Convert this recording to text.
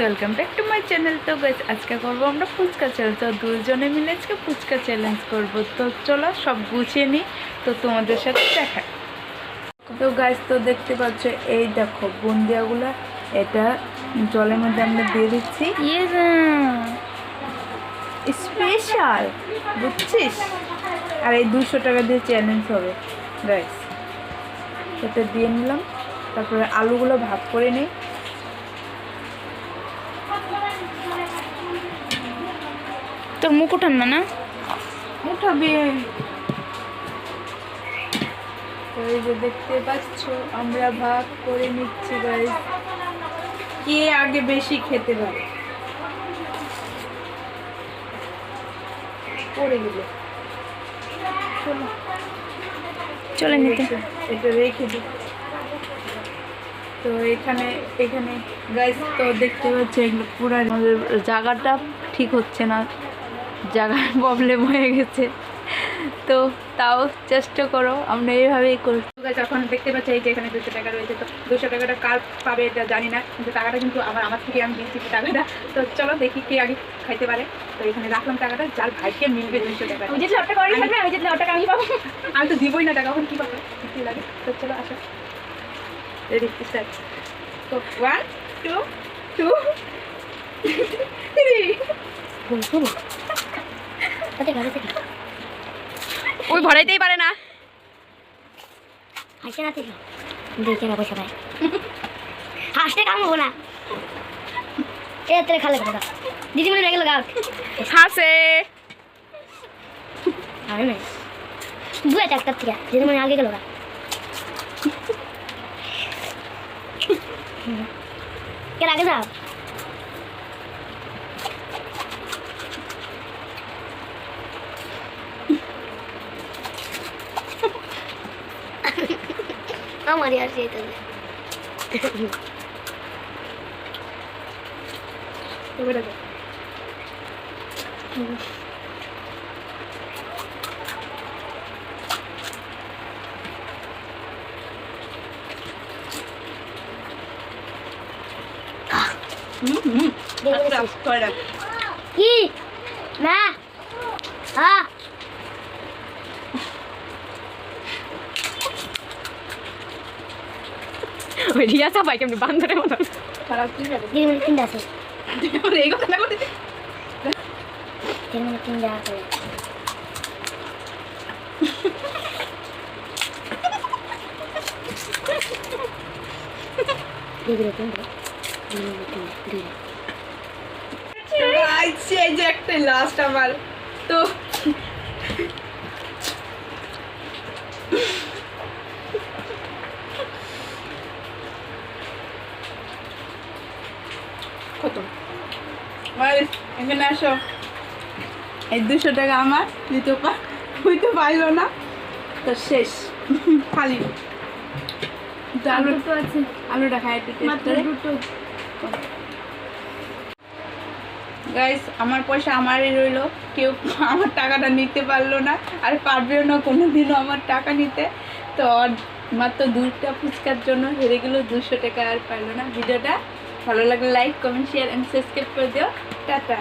Welcome back to my channel. তো guys আজকে করবো আমরা ফুচকা চ্যালেঞ্জ। তো দুজনে মিলে আজকে ফুচকা চ্যালেঞ্জ করব। তো চলো সব গুছিয়ে নিই, তো তোমাদের সাথে দেখা। তো গাইস তো দেখতে পাচ্ছ, এই দেখো বুন্দিয়াগুলো, এটা জলের মধ্যে আমরা দিয়ে দিচ্ছি। স্পেশাল, বুঝছিস? আর এই 200 টাকা দিয়ে চ্যালেঞ্জ হবে গাইস। এটা দিয়ে নিলাম, তারপরে আলুগুলো ভাগ করে নিই। তোর মুখ উঠান না উঠাবে। তো এই যে দেখতে পাচ্ছ আমরা ভাগ করে নিচ্ছি গাইস, কে আগে বেশি খেতে পারে। পড়ে গেল, চলো চলে নিতে। এটা রেখে দিই। তো এখানে এখানে গাইস তো দেখতে পাচ্ছ এগুলো পুরো আমাদের জায়গাটা ঠিক হচ্ছে না, জায়গার প্রবলেম হয়ে গেছে। তো তাও চেষ্টা করো, আমরা এইভাবেই করি। এখন দেখতে পাচ্ছি এই যে এখানে 200 টাকা রয়েছে। তো 200 টাকাটা কার পাবে এটা জানি না, কিন্তু টাকাটা কিন্তু আমার থেকে আমি দিচ্ছি টাকাটা। তো চলো দেখি কে আগে খাইতে পারে। তো এখানে রাখলাম টাকাটা, যার ভাইকে মিলবে 200 টাকা। আমি তো দিবই না টাকা, এখন কি পাবো দিতে লাগে। তো চলো আসো, রেডি স্টার্ট। তো 1 2 2 3 ওই ভরাইতেই পারে না। হাসে না থেকে দেখে না বসে ভাই হাসতে কামবো না এ তেরে খালে কথা দিদিমণি রেগে লাগা হাসে আরে না দুই একটা থেকে দিদিমণি আগে গেল না কে আগে যাও আমার আর যেতে না ওটা দে। কি না হ্যাঁ ওই রিয়া চাপাই কেমনি বান্দরের মতো। খারাপ কি হবে? দিদিমণি তিনটা আছে এই কথা না করতে। দিদিমণি তিনটা আছে দিদিমণি তিনটা এই যে একটা লাস্ট আমার। তো কত এখানে আসো, এই 200 টাকা আমার দিতে হইতে পারলো না, তো শেষ খালি। আলু তো আছে, আলুটা খাই একটু টেস্ট করে। গাইস আমার পয়সা আমারই রইলো, কেউ আমার টাকাটা নিতে পারলো না, আর পারবেও না কোনোদিনও আমার টাকা নিতে। তো মাত্র 2টা ফুচকার জন্য হেরে গেল, 200 টাকা আর পারলো না। ভিডিওটা ভালো লাগলে like comment share and subscribe করে দিও। টাটা।